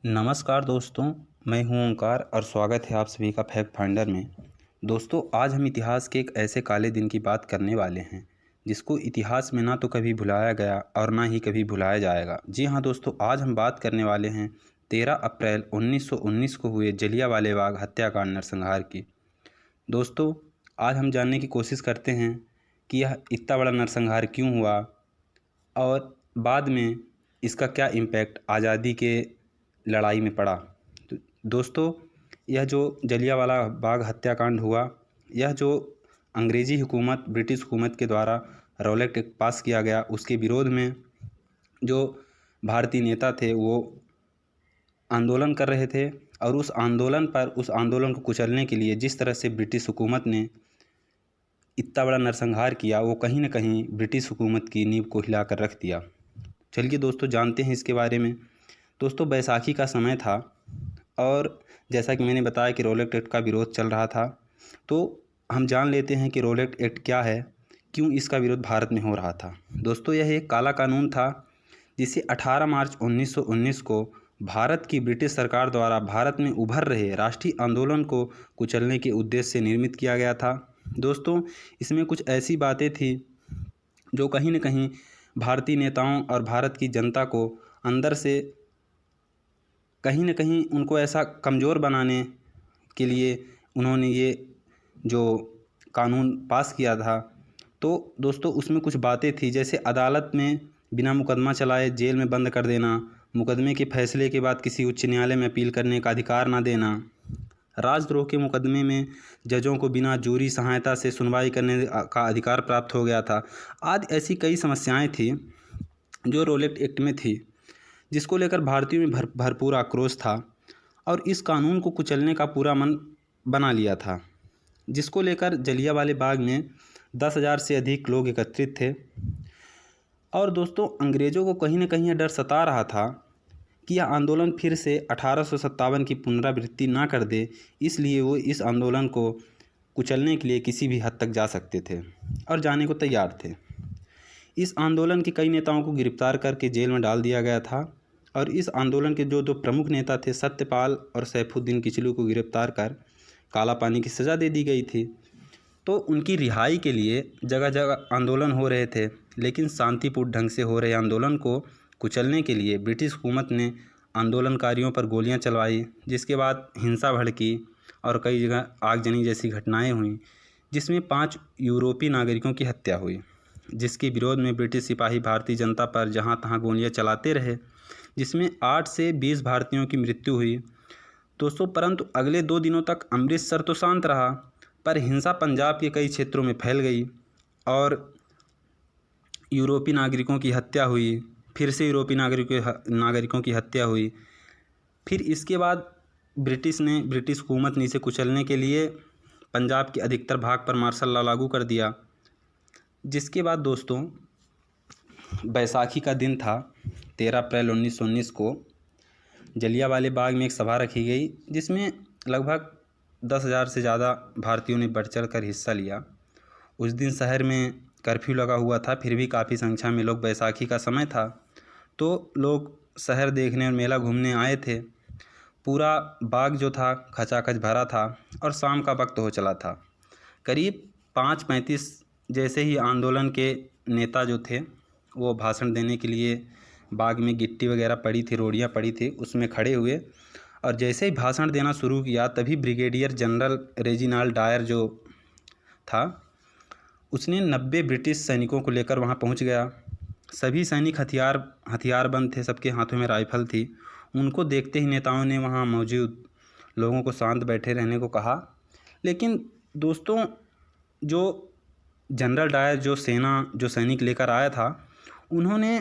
नमस्कार दोस्तों, मैं हूं ओंकार और स्वागत है आप सभी का फैक्ट फाइंडर में। दोस्तों, आज हम इतिहास के एक ऐसे काले दिन की बात करने वाले हैं जिसको इतिहास में ना तो कभी भुलाया गया और ना ही कभी भुलाया जाएगा। जी हाँ दोस्तों, आज हम बात करने वाले हैं 13 अप्रैल 1919 को हुए जलियांवाला बाग हत्याकांड नरसंहार की। दोस्तों, आज हम जानने की कोशिश करते हैं कि यह इतना बड़ा नरसंहार क्यों हुआ और बाद में इसका क्या इम्पैक्ट आज़ादी के लड़ाई में पड़ा। तो दोस्तों, यह जो जलियांवाला बाग हत्याकांड हुआ, यह जो अंग्रेज़ी हुकूमत ब्रिटिश हुकूमत के द्वारा रॉलेट एक्ट पास किया गया, उसके विरोध में जो भारतीय नेता थे वो आंदोलन कर रहे थे। और उस आंदोलन को कुचलने के लिए जिस तरह से ब्रिटिश हुकूमत ने इतना बड़ा नरसंहार किया, वो कहीं ना कहीं ब्रिटिश हुकूमत की नींव को हिला कर रख दिया। चलिए दोस्तों, जानते हैं इसके बारे में। दोस्तों, बैसाखी का समय था और जैसा कि मैंने बताया कि रॉलेट एक्ट का विरोध चल रहा था, तो हम जान लेते हैं कि रॉलेट एक्ट क्या है, क्यों इसका विरोध भारत में हो रहा था। दोस्तों, यह एक काला कानून था जिसे 18 मार्च 1919 को भारत की ब्रिटिश सरकार द्वारा भारत में उभर रहे राष्ट्रीय आंदोलन को कुचलने के उद्देश्य से निर्मित किया गया था। दोस्तों, इसमें कुछ ऐसी बातें थी जो कहीं न कहीं भारतीय नेताओं और भारत की जनता को अंदर से कहीं न कहीं उनको ऐसा कमज़ोर बनाने के लिए उन्होंने ये जो कानून पास किया था। तो दोस्तों, उसमें कुछ बातें थी, जैसे अदालत में बिना मुकदमा चलाए जेल में बंद कर देना, मुकदमे के फैसले के बाद किसी उच्च न्यायालय में अपील करने का अधिकार ना देना, राजद्रोह के मुकदमे में जजों को बिना जूरी सहायता से सुनवाई करने का अधिकार प्राप्त हो गया था। आदि ऐसी कई समस्याएं थी जो रॉलेट एक्ट में थी, जिसको लेकर भारतीयों में भरपूर आक्रोश था और इस कानून को कुचलने का पूरा मन बना लिया था, जिसको लेकर जलियांवाला बाग में 10,000 से अधिक लोग एकत्रित थे। और दोस्तों, अंग्रेज़ों को कहीं ना कहीं यह डर सता रहा था कि यह आंदोलन फिर से 1857 की पुनरावृत्ति ना कर दे, इसलिए वो इस आंदोलन को कुचलने के लिए किसी भी हद तक जा सकते थे और जाने को तैयार थे। इस आंदोलन के कई नेताओं को गिरफ्तार करके जेल में डाल दिया गया था और इस आंदोलन के जो दो प्रमुख नेता थे, सत्यपाल और सैफुद्दीन किचलू, को गिरफ्तार कर काला पानी की सज़ा दे दी गई थी। तो उनकी रिहाई के लिए जगह जगह आंदोलन हो रहे थे, लेकिन शांतिपूर्ण ढंग से हो रहे आंदोलन को कुचलने के लिए ब्रिटिश हुकूमत ने आंदोलनकारियों पर गोलियां चलवाई, जिसके बाद हिंसा भड़की और कई जगह आगजनी जैसी घटनाएं हुई, जिसमें 5 यूरोपीय नागरिकों की हत्या हुई, जिसके विरोध में ब्रिटिश सिपाही भारतीय जनता पर जहां तहां गोलियां चलाते रहे, जिसमें 8 से 20 भारतीयों की मृत्यु हुई। दोस्तों, परंतु अगले 2 दिनों तक अमृतसर तो शांत रहा, पर हिंसा पंजाब के कई क्षेत्रों में फैल गई और यूरोपीय नागरिकों की हत्या हुई। फिर से यूरोपीय नागरिकों की हत्या हुई। फिर इसके बाद ब्रिटिश हुकूमत ने इसे कुचलने के लिए पंजाब के अधिकतर भाग पर मार्शल लॉ लागू कर दिया। जिसके बाद दोस्तों, बैसाखी का दिन था 13 अप्रैल 1919 को जलियांवाला बाग में एक सभा रखी गई, जिसमें लगभग 10,000 से ज़्यादा भारतीयों ने बढ़ चढ़ कर हिस्सा लिया। उस दिन शहर में कर्फ्यू लगा हुआ था, फिर भी काफ़ी संख्या में लोग, बैसाखी का समय था तो लोग शहर देखने और मेला घूमने आए थे। पूरा बाग जो था खचाखच भरा था और शाम का वक्त हो चला था। करीब 5:35 जैसे ही आंदोलन के नेता जो थे वो भाषण देने के लिए, बाग में गिट्टी वगैरह पड़ी थी, रोड़ियाँ पड़ी थी, उसमें खड़े हुए और जैसे ही भाषण देना शुरू किया, तभी ब्रिगेडियर जनरल रेजिनाल्ड डायर जो था, उसने 90 ब्रिटिश सैनिकों को लेकर वहां पहुंच गया। सभी सैनिक हथियारबंद थे, सबके हाथों में राइफल थी। उनको देखते ही नेताओं ने वहां मौजूद लोगों को शांत बैठे रहने को कहा। लेकिन दोस्तों, जो जनरल डायर जो सैनिक लेकर आया था, उन्होंने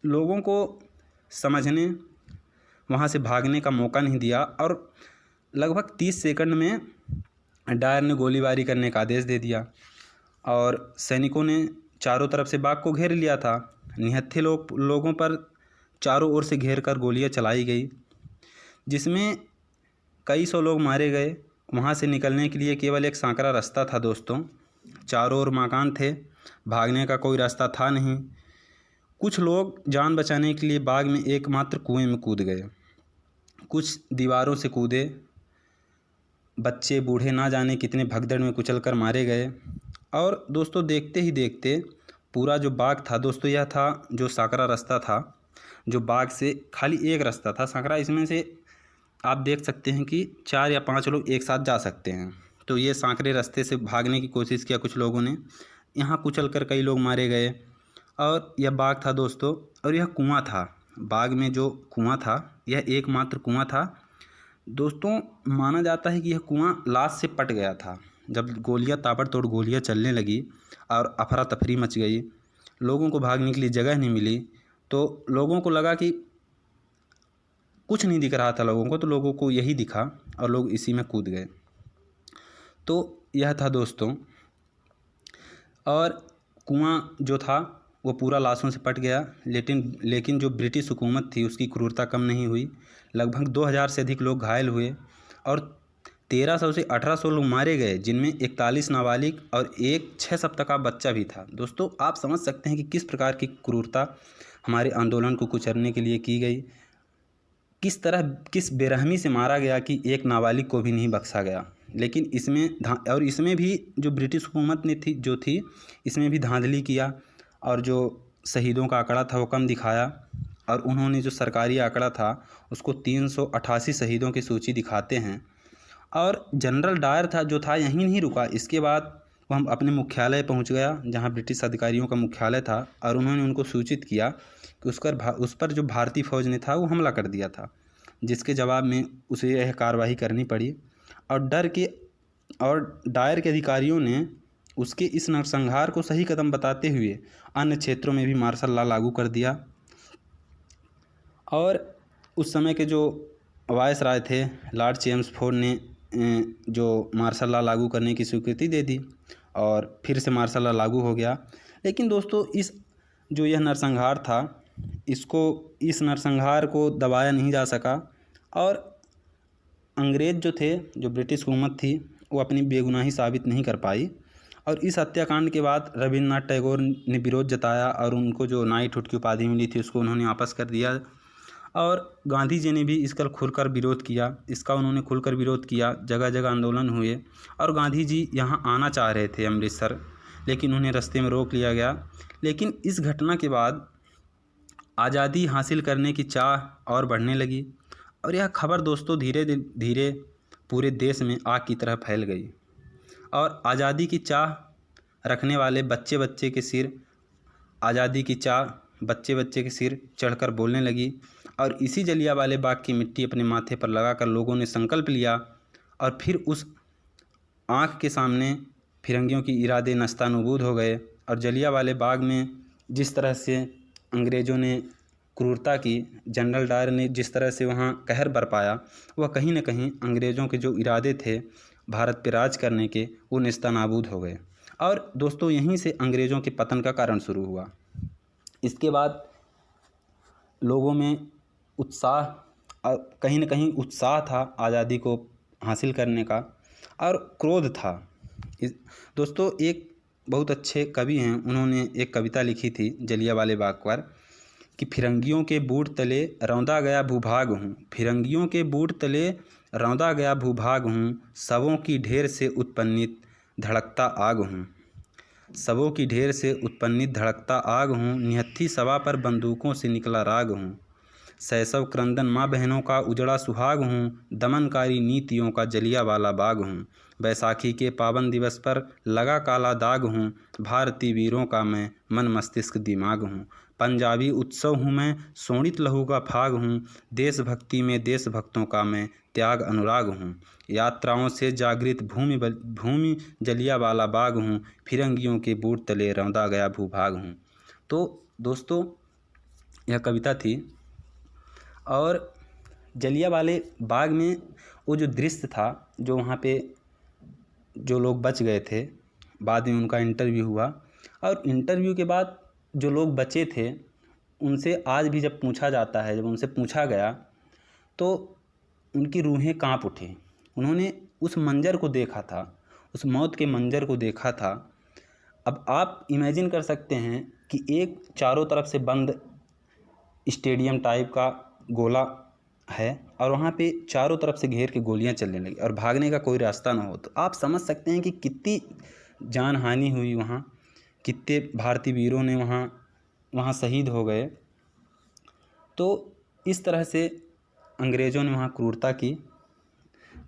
लोगों को समझने, वहाँ से भागने का मौका नहीं दिया और लगभग 30 सेकंड में डायर ने गोलीबारी करने का आदेश दे दिया और सैनिकों ने चारों तरफ से बाग को घेर लिया था। निहत्थे लोगों पर चारों ओर से घेर कर गोलियां चलाई गई, जिसमें कई सौ लोग मारे गए। वहाँ से निकलने के लिए केवल एक सांकरा रास्ता था दोस्तों, चारों ओर मकान थे, भागने का कोई रास्ता था नहीं। कुछ लोग जान बचाने के लिए बाग में एकमात्र कुएं में कूद गए। कुछ दीवारों से कूदे, बच्चे बूढ़े ना जाने कितने भगदड़ में कुचलकर मारे गए। और दोस्तों देखते ही देखते पूरा जो बाग था दोस्तों, यह था जो सांकरा रास्ता था, जो बाग से खाली एक रास्ता था सांकरा, इसमें से आप देख सकते हैं कि 4 या 5 लोग एक साथ जा सकते हैं। तो ये सांकरे रास्ते से भागने की कोशिश किया कुछ लोगों ने, यहाँ कुचल कर कई लोग मारे गए। और यह बाग था दोस्तों, और यह कुआं था, बाग में जो कुआं था यह एकमात्र कुआं था दोस्तों। माना जाता है कि यह कुआं लाश से पट गया था। जब गोलियां, ताबड़तोड़ गोलियां चलने लगी और अफरा तफरी मच गई, लोगों को भागने के लिए जगह नहीं मिली, तो लोगों को लगा कि कुछ नहीं दिख रहा था लोगों को, तो लोगों को यही दिखा और लोग इसी में कूद गए। तो यह था दोस्तों। और कुआं जो था वो पूरा लाशों से पट गया, लेकिन जो ब्रिटिश हुकूमत थी उसकी क्रूरता कम नहीं हुई। लगभग 2000 से अधिक लोग घायल हुए और 1300 से 1800 लोग मारे गए, जिनमें 41 नाबालिग और एक 6 सप्ताह का बच्चा भी था। दोस्तों आप समझ सकते हैं कि किस प्रकार की क्रूरता हमारे आंदोलन को कुचलने के लिए की गई, किस तरह, किस बेरहमी से मारा गया कि एक नाबालिग को भी नहीं बख्शा गया। लेकिन इसमें भी जो ब्रिटिश हुकूमत ने थी इसमें भी धांधली किया, और जो शहीदों का आंकड़ा था वो कम दिखाया, और उन्होंने जो सरकारी आंकड़ा था उसको 388 शहीदों की सूची दिखाते हैं। और जनरल डायर था जो था यहीं नहीं रुका, इसके बाद वो हम अपने मुख्यालय पहुंच गया जहां ब्रिटिश अधिकारियों का मुख्यालय था, और उन्होंने उनको सूचित किया कि उस पर जो भारतीय फ़ौज ने था वो हमला कर दिया था, जिसके जवाब में उसे यह कार्रवाई करनी पड़ी। और डायर के अधिकारियों ने उसके इस नरसंहार को सही कदम बताते हुए अन्य क्षेत्रों में भी मार्शल लॉ लागू कर दिया। और उस समय के जो वायसराय थे लॉर्ड चेम्सफोर्ड ने जो मार्शल लॉ लागू करने की स्वीकृति दे दी, और फिर से मार्शल लॉ लागू हो गया। लेकिन दोस्तों यह नरसंहार था, इस नरसंहार को दबाया नहीं जा सका, और अंग्रेज़ जो थे, जो ब्रिटिश हुकूमत थी, वो अपनी बेगुनाही साबित नहीं कर पाई। और इस हत्याकांड के बाद रविन्द्रनाथ टैगोर ने विरोध जताया, और उनको जो नाइटहुड की उपाधि मिली थी उसको उन्होंने वापस कर दिया। और गांधी जी ने भी इसका खुलकर विरोध किया, जगह जगह आंदोलन हुए, और गांधी जी यहाँ आना चाह रहे थे अमृतसर, लेकिन उन्हें रास्ते में रोक लिया गया। लेकिन इस घटना के बाद आज़ादी हासिल करने की चाह और बढ़ने लगी, और यह खबर दोस्तों धीरे धीरे पूरे देश में आग की तरह फैल गई, और आज़ादी की चाह रखने वाले बच्चे बच्चे के सिर चढ़कर बोलने लगी। और इसी जलियांवाले बाग की मिट्टी अपने माथे पर लगाकर लोगों ने संकल्प लिया, और फिर उस आँख के सामने फिरंगियों की इरादे नस्तानुबूद हो गए। और जलियांवाले बाग में जिस तरह से अंग्रेज़ों ने क्रूरता की, जनरल डायर ने जिस तरह से वहाँ कहर बरपाया, वह कहीं न कहीं अंग्रेज़ों के जो इरादे थे भारत पर राज करने के, वो नेस्तनाबूद हो गए। और दोस्तों यहीं से अंग्रेज़ों के पतन का कारण शुरू हुआ। इसके बाद लोगों में कहीं न कहीं उत्साह था आज़ादी को हासिल करने का, और क्रोध था। दोस्तों एक बहुत अच्छे कवि हैं, उन्होंने एक कविता लिखी थी जलियांवाले बाग पर कि फिरंगियों के बूट तले रौंदा गया भूभाग हूँ, फिरंगियों के बूट तले रौंदा गया भूभाग हूँ, शवों की ढेर से उत्पन्नित धड़कता आग हूँ, शवों की ढेर से उत्पन्नित धड़कता आग हूँ, निहत्थी सभा पर बंदूकों से निकला राग हूँ, शैशव क्रंदन माँ बहनों का उजड़ा सुहाग हूँ, दमनकारी नीतियों का जलियांवाला बाग हूँ, बैसाखी के पावन दिवस पर लगा काला दाग हूँ, भारतीय वीरों का मैं मन मस्तिष्क दिमाग हूँ, पंजाबी उत्सव हूँ मैं, शोणित लहू का फाग हूँ, देशभक्ति में देशभक्तों का मैं त्याग अनुराग हूँ, यात्राओं से जागृत भूमि जलियांवाला बाग हूँ, फिरंगियों के बूट तले रौंदा गया भूभाग हूँ। तो दोस्तों यह कविता थी। और जलियांवाले बाग में वो जो दृश्य था, जो वहाँ पे जो लोग बच गए थे, बाद में उनका इंटरव्यू हुआ, और इंटरव्यू के बाद जो लोग बचे थे उनसे आज भी जब पूछा जाता है, जब उनसे पूछा गया तो उनकी रूहें कांप उठी। उन्होंने उस मंजर को देखा था, उस मौत के मंजर को देखा था। अब आप इमेजिन कर सकते हैं कि एक चारों तरफ से बंद स्टेडियम टाइप का गोला है और वहाँ पे चारों तरफ से घेर के गोलियां चलने लगी और भागने का कोई रास्ता ना हो, तो आप समझ सकते हैं कि कितनी जान हानि हुई वहाँ, कितने भारतीय वीरों ने वहाँ शहीद हो गए। तो इस तरह से अंग्रेज़ों ने वहाँ क्रूरता की,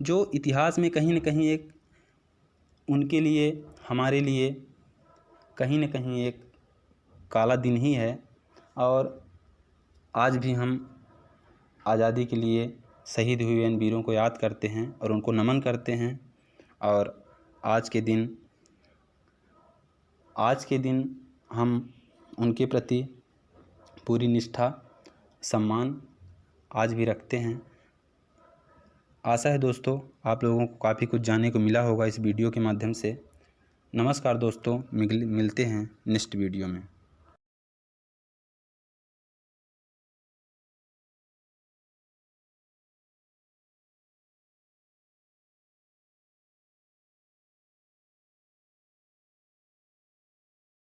जो इतिहास में कहीं न कहीं एक उनके लिए, हमारे लिए कहीं न कहीं एक काला दिन ही है। और आज भी हम आज़ादी के लिए शहीद हुए इन वीरों को याद करते हैं और उनको नमन करते हैं। और आज के दिन हम उनके प्रति पूरी निष्ठा, सम्मान आज भी रखते हैं। आशा है दोस्तों आप लोगों को काफ़ी कुछ जानने को मिला होगा इस वीडियो के माध्यम से। नमस्कार दोस्तों, मिलते हैं नेक्स्ट वीडियो में।